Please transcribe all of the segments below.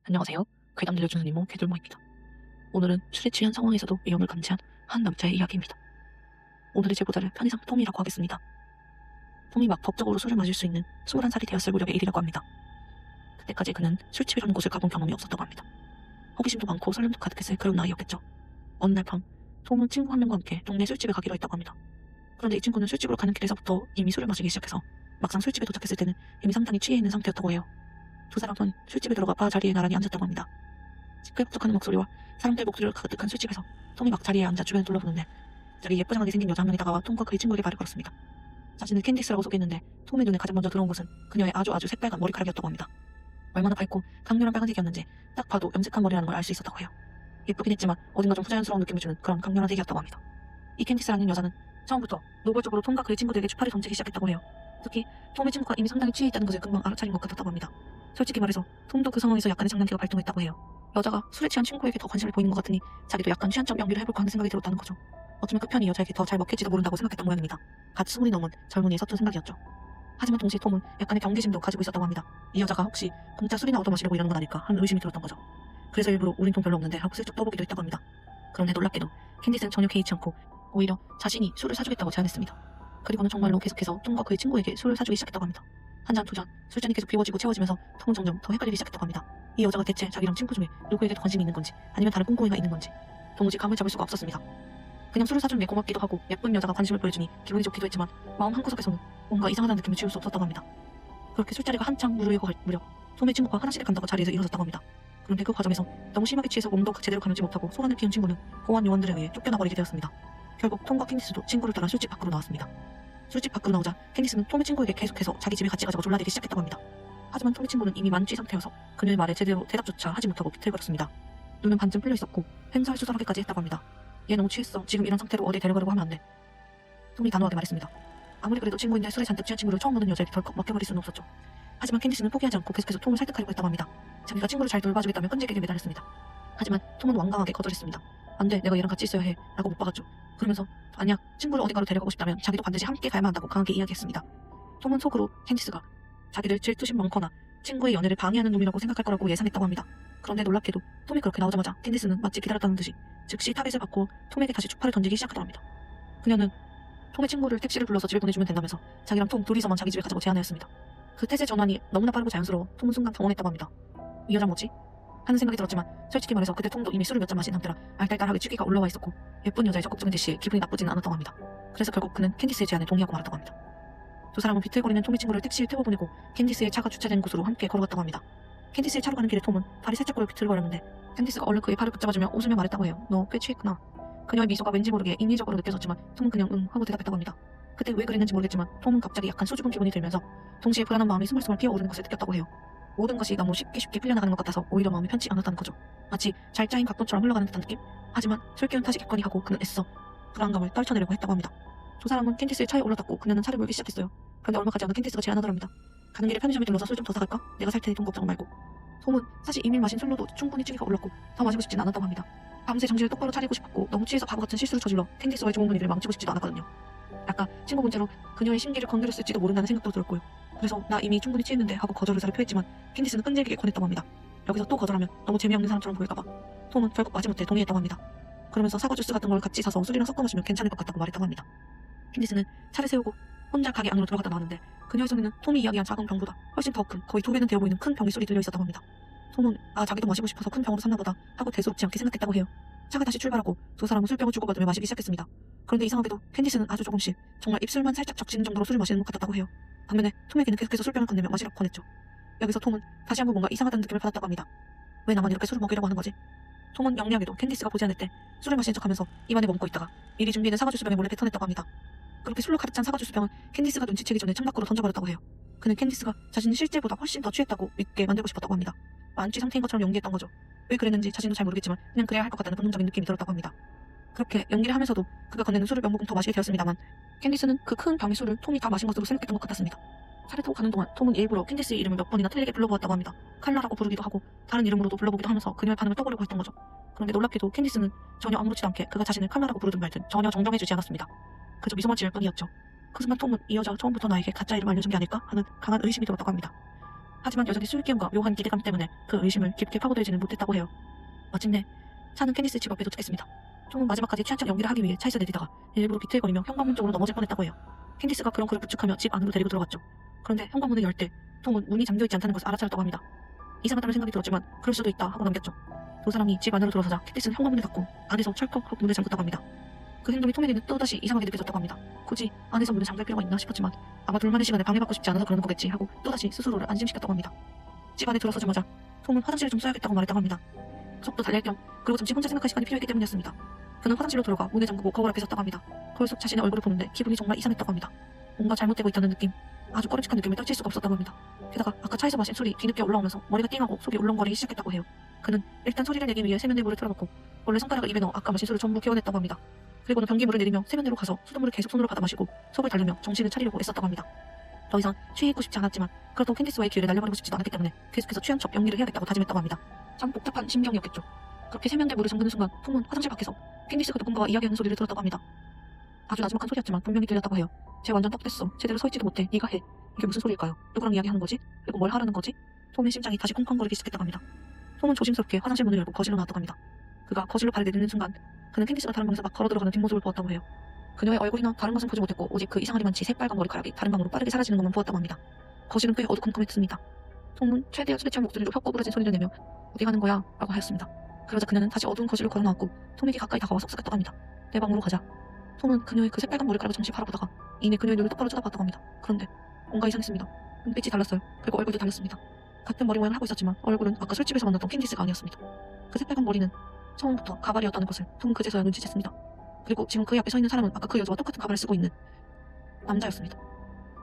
안녕하세요. 괴담 들려주는 이모 괴돌모입니다. 오늘은 술에 취한 상황에서도 위험을 감지한 한 남자의 이야기입니다. 오늘의 제보자를 편의상 톰이라고 하겠습니다. 톰이 막 법적으로 술을 마실 수 있는 21살이 되었을 무렵의 일이라고 합니다. 그때까지 그는 술집이라는 곳을 가본 경험이 없었다고 합니다. 호기심도 많고 설렘도 가득했을 그런 나이였겠죠. 어느 날 밤, 톰은 친구 한 명과 함께 동네 술집에 가기로 했다고 합니다. 그런데 이 친구는 술집으로 가는 길에서부터 이미 술을 마시기 시작해서 막상 술집에 도착했을 때는 이미 상당히 취해 있는 상태였다고 해요. 두 사람은 술집에 들어가 바 자리에 나란히 앉았다고 합니다. 시끌벅적하는 목소리와 사람들 목소리로 가득한 술집에서 톰이 막 자리에 앉아 주변을 둘러보는데 갑자기 예쁘장하게 생긴 여자 한 명이 다가와 톰과 그의 친구에게 말을 걸었습니다. 자신을 캔디스라고 소개했는데 톰의 눈에 가장 먼저 들어온 것은 그녀의 아주 새빨간 머리카락이었다고 합니다. 얼마나 밝고 강렬한 빨간색이었는지 딱 봐도 염색한 머리라는 걸 알 수 있었다고 해요. 예쁘긴 했지만 어딘가 좀 부자연스러운 느낌을 주는 그런 강렬한 색이었다고 합니다. 이 캔디스라는 여자는 처음부터 노골적으로 톰과 그의 친구들에게 추파를 던지기 시작했다고 해요. 특히 톰의 친구가 이미 상당히 취해 있다는 것을 금방 알아차린 것 같았다고 합니다. 솔직히 말해서 톰도 그 상황에서 약간의 장난기가 발동했다고 해요. 여자가 술에 취한 친구에게 더 관심을 보이는 것 같으니 자기도 약간 취한 척 연기를 해볼까 하는 생각이 들었다는 거죠. 어쩌면 그 편이 여자에게 더 잘 먹힐지도 모른다고 생각했던 모양입니다. 갓 20이 넘은 젊은이의 서툰 생각이었죠. 하지만 동시에 톰은 약간의 경계심도 가지고 있었다고 합니다. 이 여자가 혹시 공짜 술이나 얻어마시려고 이러는 건 아닐까 하는 의심이 들었던 거죠. 그래서 일부러 우린 돈 별로 없는데 하고 슬쩍 떠보기도 했다고 합니다. 그런데 놀랍게도 캔디스는 전혀 개의치 않고 오히려 자신이 술을 사주겠다고 제안했습니다. 그리고는 정말로 계속해서 톰과 그의 친구에게 술을 사주기 시작했다고 합니다. 한 잔, 두 잔, 술잔이 계속 비워지고 채워지면서 톰은 점점 더 헷갈리기 시작했다고 합니다. 이 여자가 대체 자기랑 친구 중에 누구에게도 관심이 있는 건지 아니면 다른 꿍꿍이가 있는 건지 도무지 감을 잡을 수가 없었습니다. 그냥 술을 사준 게 고맙기도 하고 예쁜 여자가 관심을 보여주니 기분이 좋기도 했지만 마음 한구석에서는 뭔가 이상하다는 느낌을 지울 수 없었다고 합니다. 그렇게 술자리가 한창 무르익어 갈 무렵 톰의 친구가 화장실에 간다고 자리에서 일어섰다고 합니다. 그런데 그 과정에서 너무 심하게 취해서 몸도 제대로 가누지 못하고 소란을 피운 친구는 보안 요원들에 의해 쫓겨나버리게 되었습니다. 결국 톰과 캔디스도 친구를 따라 술집 밖으로 나왔습니다. 술집 밖으로 나오자 캔디스는 톰의 친구에게 계속해서 자기 집에 같이 가자고 졸라대기 시작했다고 합니다. 하지만 톰의 친구는 이미 만취 상태여서 그녀의 말에 제대로 대답조차 하지 못하고 비틀거렸습니다. 눈은 반쯤 풀려 있었고 횡설수설하기까지 했다고 합니다. 얘 너무 취했어. 지금 이런 상태로 어디 데려가려고 하면 안 돼. 톰이 단호하게 말했습니다. 아무리 그래도 친구인데 술에 잔뜩 취한 친구를 처음 보는 여자에게 덜컥 맡겨버릴 수는 없었죠. 하지만 캔디스는 포기하지 않고 계속해서 톰을 설득하려고 했다고 합니다. 자기가 친구를 잘 돌봐주겠다며 끈질기게 매달렸습니다. 하지만 톰은 완강하게 거절했습니다. 안 돼, 내가 얘랑 같이 있어야 해 라고 못 박았죠. 그러면서 아니야, 친구를 어딘가로 데려가고 싶다면 자기도 반드시 함께 가야만 한다고 강하게 이야기했습니다. 톰은 속으로 캔디스가 자기를 질투심 많거나 친구의 연애를 방해하는 놈이라고 생각할 거라고 예상했다고 합니다. 그런데 놀랍게도 톰이 그렇게 나오자마자 캔디스는 마치 기다렸다는 듯이 즉시 타겟을 받고 톰에게 다시 추파를 던지기 시작하더라 합니다. 그녀는 톰의 친구를 택시를 불러서 집에 보내주면 된다면서 자기랑 톰 둘이서만 자기 집에 가자고 제안하였습니다. 그 태세 전환이 너무나 빠르고 자연스러워 톰은 순간 당황했다고 합니다. 이 여자 뭐지? 하는 생각이 들었지만 솔직히 말해서 그때 톰도 이미 술을 몇 잔 마신 상태라 알딸딸하게 취기가 올라와 있었고 예쁜 여자의 적극적인 제시에 기분이 나쁘지는 않았다고 합니다. 그래서 결국 그는 캔디스의 제안에 동의하고 말았다고 합니다. 두 사람은 비틀거리는 톰의 친구를 택시에 태워보내고 캔디스의 차가 주차된 곳으로 함께 걸어갔다고 합니다. 캔디스의 차로 가는 길에 톰은 발이 살짝 꼬여 비틀거렸는데 캔디스가 얼른 그의 팔을 붙잡아주며 웃으며 말했다고 해요. 너 꽤 취했구나. 그녀의 미소가 왠지 모르게 인위적으로 느껴졌지만 톰은 그냥 응 하고 대답했다고 합니다. 그때 왜 그랬는지 모르겠지만 톰은 갑자기 약간 수줍은 기분이 들면서 동시에 불안한 마음이 스물스물 피어오르는 것을 느꼈다고 해요. 모든 것이 너무 쉽게 풀려나가는 것 같아서 오히려 마음이 편치 않았다는 거죠. 마치 잘 짜인 각본처럼 흘러가는 듯한 느낌? 하지만 술 기운 탓이 겠거니 하고 그는 애써 불안감을 떨쳐내려고 했다고 합니다. 두 사람은 캔디스의 차에 올라탔고 그녀는 차를 몰기 시작했어요. 그런데 얼마 가지 않아 캔디스가 제안하더랍니다. 가는 길에 편의점에 들러서 술 좀 더 사갈까? 내가 살 테니 돈 걱정 말고. 톰은 사실 이미 마신 술로도 충분히 취기가 올랐고 더 마시고 싶진 않았다고 합니다. 밤새 정신을 똑바로 차리고 싶었고 너무 취해서 바보같은 실수를 저질러 캔디스와의 좋은 분위기를 망치고 싶지도 않았거든요. 아까 친구 문제로 그녀의 심기를 건드렸을지도 모른다는 생각도 들었고요. 그래서 나 이미 충분히 취했는데 하고 거절 의사를 표했지만 캔디스는 끈질기게 권했다고 합니다. 여기서 또 거절하면 너무 재미없는 사람처럼 보일까봐 톰은 결국 마지못해 동의했다고 합니다. 그러면서 사과 주스 같은 걸 같이 사서 술이랑 섞어 마시면 괜찮을 것 같다고 말했다고 합니다. 캔디스는 차를 세우고 혼자 가게 안으로 들어갔다 나왔는데 그녀의 손에는 톰이 이야기한 작은 병보다 훨씬 더 큰 거의 2배는 되어 보이는 큰 병이 술이 들려있었다고 합니다. 톰은 자기도 마시고 싶어서 큰 병으로 샀나보다 하고 대수롭지 않게 생각했다고 해요. 차가 다시 출발하고 두 사람은 술병을 주고받으며 마시기 시작했습니다. 그런데 이상하게도 캔디스는 아주 조금씩 정말 입술만 살짝 적시는 정도로 술을 마시는 것 같았다고 해요. 반면에 톰에게는 계속해서 술병을 건네며 마시라고 권했죠. 여기서 톰은 다시 한번 뭔가 이상하다는 느낌을 받았다고 합니다. 왜 나만 이렇게 술을 먹이려고 하는 거지? 톰은 영리하게도 캔디스가 보지 않을 때 술을 마시는 척하면서 입안에 머금고 있다가 미리 준비된 사과주스병에 몰래 뱉어냈다고 합니다. 그렇게 술로 가득 찬 사과주스병은 캔디스가 눈치채기 전에 창밖으로 던져버렸다고 해요. 그는 캔디스가 자신이 실제보다 훨씬 더 취했다고 믿게 만들고 싶었다고 합니다. 만취 상태인 것처럼 연기했던 거죠. 왜 그랬는지 자신도 잘 모르겠지만 그냥 그래야 할 것 같다는 본능적인 느낌이 들었다고 합니다. 그렇게 연기를 하면서도 그가 건네는 술을 몇 모금 더 마시게 되었습니다만 캔디스는 그 큰 병의 술을 톰이 다 마신 것으로 생각했던 것 같았습니다. 차를 타고 가는 동안 톰은 일부러 캔디스의 이름을 몇 번이나 틀리게 불러보았다고 합니다. 칼라라고 부르기도 하고 다른 이름으로도 불러보기도 하면서 그녀의 반응을 떠보려고 했던 거죠. 그런데 놀랍게도 캔디스는 전혀 아무렇지도 않게 그가 자신을 칼라라고 부르든 말든 전혀 정정해주지 않았습니다. 그저 미소만 지을 뿐이었죠. 그 순간 톰은 이 여자가 처음부터 나에게 가짜 이름을 알려준 게 아닐까 하는 강한 의심이 들었다고 합니다. 하지만 여전히 술기운과 묘한 기대감 때문에 그 의심을 깊게 파고들지는 못했다고 해요. 마침내 차는 캔디스 집 앞에 도착했습니다. 톰은 마지막까지 취한 척 연기를 하기 위해 차에서 내리다가 일부러 비틀거리며 현관문 쪽으로 넘어질 뻔했다고 해요. 캔디스가 그런 그를 부축하며 집 안으로 데리고 들어갔죠. 그런데 현관문을 열 때 톰은 문이 잠겨있지 않다는 것을 알아차렸다고 합니다. 이상하다는 생각이 들었지만 그럴 수도 있다 하고 넘겼죠. 두 사람이 집 안으로 들어서자 캔디스는 현관문을 닫고 안에서 철컥 문을 잠궜다고 합니다. 그 행동이 톰에게는 또다시 이상하게 느껴졌다고 합니다. 굳이 안에서 문을 잠글 필요가 있나 싶었지만 아마 둘만의 시간에 방해받고 싶지 않아서 그러는 거겠지 하고 또다시 스스로를 안심시켰다고 합니다. 집 안에 들어서자마자 톰은 화장실을 좀 써야겠다고 말했다고 합니다. 속도 달랠 겸 그리고 잠시 혼자 생각할 시간이 필요했기 때문이었습니다. 그는 화장실로 들어가 문을 잠그고 거울 앞에 섰다고 합니다. 거울 속 자신의 얼굴을 보는데 기분이 정말 이상했다고 합니다. 뭔가 잘못되고 있다는 느낌, 아주 꺼림칙한 느낌을 떨칠 수가 없었다고 합니다. 게다가 아까 차에서 마신 술이 뒤늦게 올라오면서 머리가 띵하고 속이 울렁거리기 시작했다고 해요. 그는 일단 소리를 내기 위해 세면대 물을 틀어놓고 원래 손가락을 입에 넣어 아까 마신 술을 전부 개어냈다고 합니다. 그리고는 변기물을 내리며 세면대로 가서 수돗물을 계속 손으로 받아 마시고 속을 달래며 정신을 차리려고 애썼다고 합니다. 더 이상 취해 있고 싶지 않았지만 그렇다고 캔디스와의 기회를 날려버리고 싶지도 않았기 때문에 계속해서 취한 척 연기를 해야겠다고 다짐했다고 합니다. 참 복잡한 심경이었겠죠. 그렇게 세면대 물을 잠그는 순간 톰은 화장실 밖에서 캔디스가 누군가와 이야기하는 소리를 들었다고 합니다. 아주 나지막한 소리였지만 분명히 들렸다고 해요. 쟤 완전 떡됐어. 제대로 서 있지도 못해. 네가 해. 이게 무슨 소리일까요? 누구랑 이야기하는 거지? 그리고 뭘 하라는 거지? 톰의 심장이 다시 쿵쾅거리기 시작했다고 합니다. 톰은 조심스럽게 화장실 문을 열고 거실로 나왔다고 합니다. 그가 거실로 발을 내딛는 순간 그는 캔디스가 다른 방에서 막 걸어들어가는 뒷모습을 보았다고 해요. 그녀의 얼굴이나 다른 것은 보지 못했고 오직 그 이상하리만치 새빨간 머리카락이 다른 방으로 빠르게 사라지는 것만 보았다고 합니다. 거실은 꽤 어두컴컴했습니다. 톰은 최대한 술에 취한 목소리로 혀 꼬부러진 소리를 내며 어디 가는 거야? 라고 하였습니다. 그러자 그녀는 다시 어두운 거실로 걸어나왔고 톰에게 가까이 다가와 쏙싹했다고 합니다. 내 방으로 가자. 톰은 그녀의 그 새빨간 머리카락을 잠시 바라보다가 이내 그녀의 눈을 똑바로 쳐다봤다고 합니다. 그런데 뭔가 이상했습니다. 눈빛이 달랐어요. 그리고 얼굴도 달랐습니다. 같은 머리 모양을 하고 있었지만 얼굴은 아까 술집에서 만났던 캔디스가 아니었습니다. 그 새빨간 머리는 처음부터 가발이었다는 것을 톰은 그제서야 눈치챘습니다. 그리고 지금 그의 앞에 서 있는 사람은 아까 그 여자와 똑같은 가발을 쓰고 있는 남자였습니다.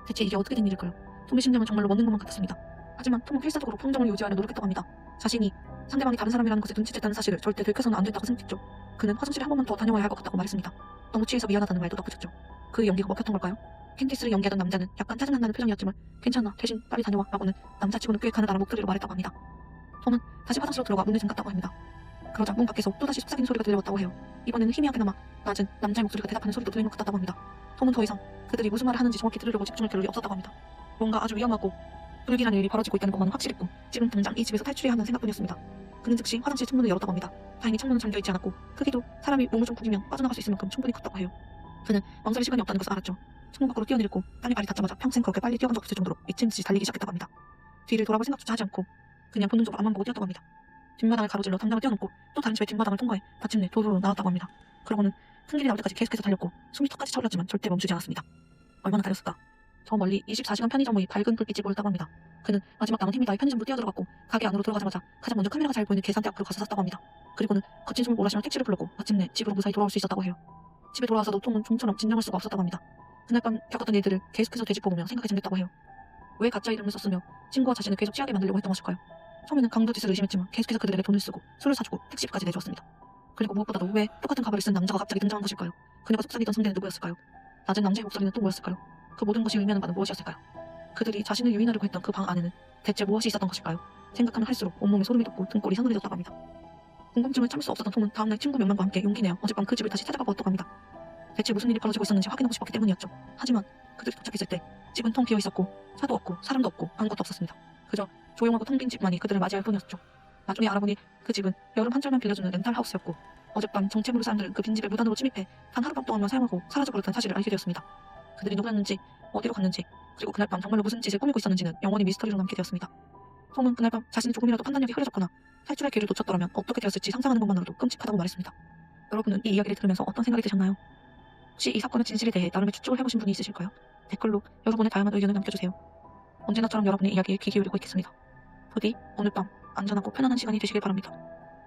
대체 이게 어떻게 된 일일까요? 톰의 심장은 정말로 멎는 것만 같았습니다. 하지만 톰은 필사적으로 평정을 유지하려 노력했다고 합니다. 자신이 상대방이 다른 사람이라는 것을 눈치챘다는 사실을 절대 들켜서는 안 된다고 생각했죠. 그는 화장실에 한 번만 더 다녀와야 할 것 같다고 말했습니다. 너무 취해서 미안하다는 말도 덧붙였죠. 그 연기가 먹혔던 걸까요? 캔디스를 연기하던 남자는 약간 짜증난다는 표정이었지만 괜찮아, 대신 빨리 다녀와 라고는 남자치고는 꽤 가느다란 목소리로 말했다고 합니다. 톰은 다시 화장실로 들어가 문을 잠갔다고 합니다. 그러자 문 밖에서 또다시 속삭이는 소리가 들려왔다고 해요. 이번에는 희미하게나마 낮은 남자의 목소리가 대답하는 소리도 들린 것 같았다고 합니다. 톰은 더 이상 그들이 무슨 말을 하는지 정확히 들으려고 집중할 겨를이 없었다고 합니다. 뭔가 아주 위험하고 불길한 일이 벌어지고 있다는 것만은 확실했고 지금 당장 이 집에서 탈출해야 한다는 생각뿐이었습니다. 그는 즉시 화장실 창문을 열었다고 합니다. 다행히 창문은 잠겨있지 않았고 크기도 사람이 몸을 좀 구기면 빠져나갈 수 있을 만큼 충분히 컸다고 해요. 그는 망설일 시간이 없다는 것을 알았죠. 창문 밖으로 뛰어내렸고 땅에 발이 닿자마자 평생 그렇게 빨리 뛰어본 적 없을 정도로 미친 듯이 달리기 시작했다고 합니다. 뒤를 돌아볼 생각조차 하지 않고 그냥 본능적으로 앞만 보고 뛰었다고 합니다. 뒷마당을 가로질러 담장을 뛰어넘고 또 다른 집의 뒷마당을 통과해 마침내 도로로 나왔다고 합니다. 그러고는 큰 길이 나올 때까지 계속해서 달렸고 숨이 턱까지 차올랐지만 절대 멈추지 않았습니다. 얼마나 달렸을까? 저 멀리 24시간 편의점의 밝은 불빛이 보였다고 합니다. 그는 마지막 남은 힘이 다해 편의점으로 뛰어들어갔고 가게 안으로 들어가자마자 가장 먼저 카메라가 잘 보이는 계산대 앞으로 가서 샀다고 합니다. 그리고는 거친 숨을 몰아쉬며 택시를 불렀고 마침내 집으로 무사히 돌아올 수 있었다고 해요. 집에 돌아와서도 톰은 좀처럼 진정할 수가 없었다고 합니다. 그날 밤 겪었던 일들을 계속해서 되짚어보며 생각에 잠겼다고 해요. 왜 가짜 이름을 썼으며 친구와 자신을 계속 취하게 만들려고 했던 것일까요? 처음에는 강도짓을 의심했지만 계속해서 그들에게 돈을 쓰고 술을 사주고 택시비까지 내주었습니다. 그리고 무엇보다도 왜 똑같은 가발을 쓴 남자가 갑자기 등장한 것일까요? 그녀가 속삭이던 상대는 누구였을까요? 낮은 남자의 목소리는 또 뭐였을까요? 그 모든 것이 의미하는 바는 무엇이었을까요? 그들이 자신을 유인하려고 했던 그 방 안에는 대체 무엇이 있었던 것일까요? 생각하면 할수록 온몸에 소름이 돋고 등골이 서늘해졌다고 합니다. 궁금증을 참을 수 없었던 톰은 다음날 친구 몇 명과 함께 용기 내어 어젯밤 그 집을 다시 찾아가 보았다고 합니다. 대체 무슨 일이 벌어지고 있었는지 확인하고 싶었기 때문이었죠. 하지만 그들이 도착했을 때 집은 텅 비어 있었고 차도 없고 사람도 없고 아무것도 없었습니다. 그저 조용하고 텅 빈 집만이 그들을 맞이할 뿐이었죠. 나중에 알아보니 그 집은 여름 한철만 빌려주는 렌탈하우스였고 어젯밤 정체 모를 사람들은 그 빈집에 무단으로 침입해 단 하룻밤 동안만 사용하고 사라져버렸다는 사실을 알게 되었습니다. 그들이 누구였는지 어디로 갔는지 그리고 그날 밤 정말로 무슨 짓을 꾸미고 있었는지는 영원히 미스터리로 남게 되었습니다. 톰은 그날 밤 자신이 조금이라도 판단력이 흐려졌거나 탈출할 기회를 놓쳤더라면 어떻게 되었을지 상상하는 것만으로도 끔찍하다고 말했습니다. 여러분은 이 이야기를 들으면서 어떤 생각이 드셨나요? 혹시 이 사건의 진실에 대해 나름의 추측을 해보신 분이 있으실까요? 댓글로 여러분의 다양한 의견을 남겨주세요. 언제나처럼 여러분의 이야기에 귀 기울이고 있겠습니다. 부디 오늘 밤 안전하고 편안한 시간이 되시길 바랍니다.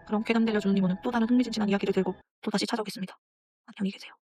그럼 괴담 들려주는 이모는 또 다른 흥미진진한 이야기를 들고 또다시 찾아오겠습니다. 안녕히 계세요.